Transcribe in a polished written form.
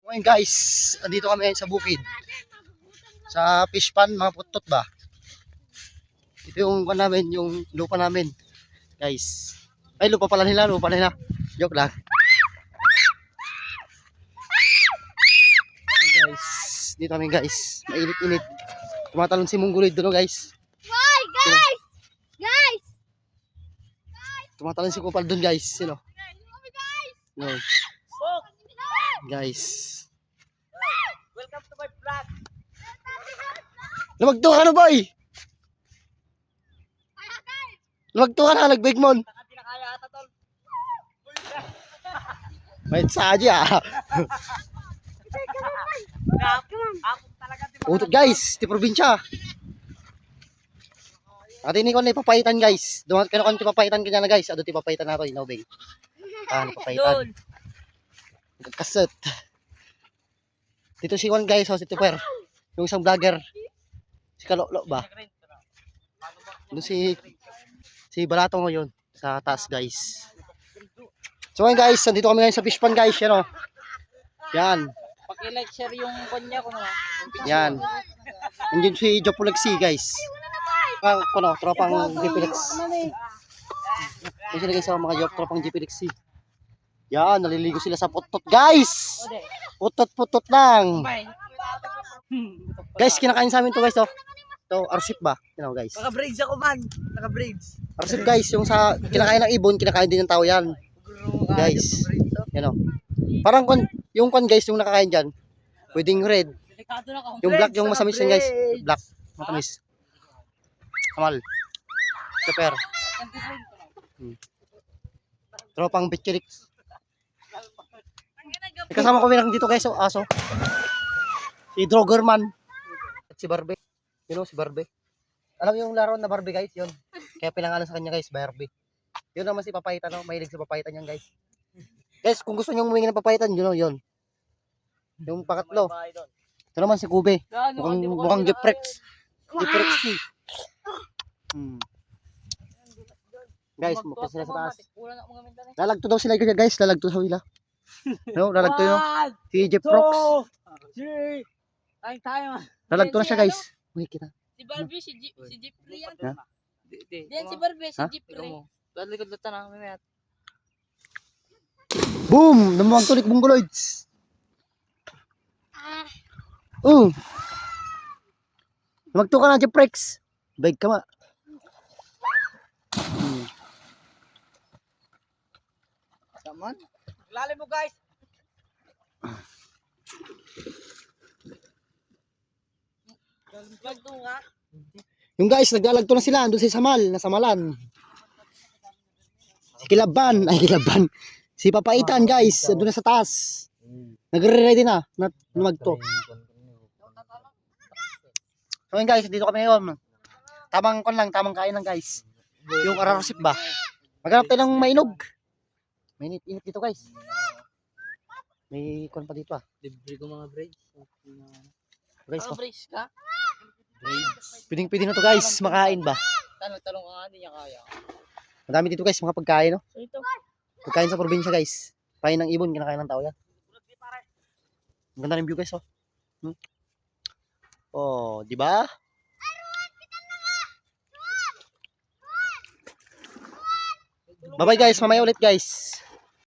Ngayon guys, andito kami ngayon sa bukid. Sa fish pan, mga putot ba? Ito yung namin, yung lupa namin. Guys. Ay, lupa pala nila, lupa nila. Joke lang. Guys, dito kami guys. Mainit-init. Tumatalon si Mongoloid doon guys. Why guys? Guys! Tumatalon si Kupal doon guys. Sino? No. Guys. Welcome to my vlog. Lumagto ka na boy! Lumagto ka na, nagbigmon. Hindi na kaya ata tol. May sadya ah. Ako talaga di Utot guys, di probinsya. At ini ko na ipapaitan guys. Dumat ka na kung ipapaitan ka na guys. Ado ipapaitan na ito, inobing. Ipapaitan. Kasot. Dito si Juan guys, si Tuper. Yung isang vlogger. Si Kalolo ba? Doon si Balato ngayon sa taas guys. So ngayon guys, nandito kami ngayon sa fish pan guys, yan o. Yan. Paki-like share yung kanya ko na. Yan. Nandiyan si Jopolexi guys. Ano, tropang Jopolexi. Yan sila guys sa mga tropang Jopolexi. Yan, naliligo sila sa putot guys. Putot-putot lang. Guys, kinakain sa amin to guys oh. To arsip ba? You know, guys. Naka-braids ako man. Naka-braids. Arsip guys, yung sa kinakain ng ibon, kinakain din ng tao yan. Guys. Yan oh. Parang yung guys, yung nakakain diyan. Pwedeng red. Yung black, yung masamis yan guys. Black, matamis. Kamal. Super. Tropang Bitchirix. Kasama ko lang dito guys, so aso. Si Drogerman. At si Barbie. You know, si Barbie. Alam yung laro na Barbie guys, yun. Kaya pinangalan sa kanya guys, Barbie. Yun naman si Papaitan, no? Mahilig sa Papaitan yan guys. Guys, kung gusto nyo humingi ng Papaitan, yun, yun. Yung pakatlo. Ito naman si Kube. Mukhang Jeprex. Jeprex si. Guys, mukha sila sa taas. Lalagto daw sila guys, lalagto sa wila. No, lalagto yun. Si Jeprox. Lalagto na siya guys. Uy, kita. Si Barbie, si Jeffrey yan. Yan si Barbie, si Jeffrey. Likod lutan na kami mayat. Boom! Namuwag tulik Mongoloids. Magto ka na Jeprex. Bag ka ma. Saman. Lalim mo guys. Magtunga. Yung guys, naglalagto na sila. Andun si Samal, nasamalan. Si Kilaban. Ay, Kilaban. Si Papaitan guys, andun na sa taas. Nagre-ready na magto. So yun guys, dito kami ngayon. Tamang kain lang guys. Yung ararosip ba? Maghanap tayo ng mainog. Mainit-init dito guys. May kon pa dito ah. Libre ko mga braids. Guys, oh. Braids ka? Pwedeng na to guys, makain ba? Talong ka nga, hindi niya kaya. Madami dito guys, mga pagkain no. So ito. Pagkain sa probinsya guys. Pain ng ibon, kinakain ng tao yan. Ang ganda ng view guys oh. Oh, di ba? Bye bye guys, mamaya ulit guys.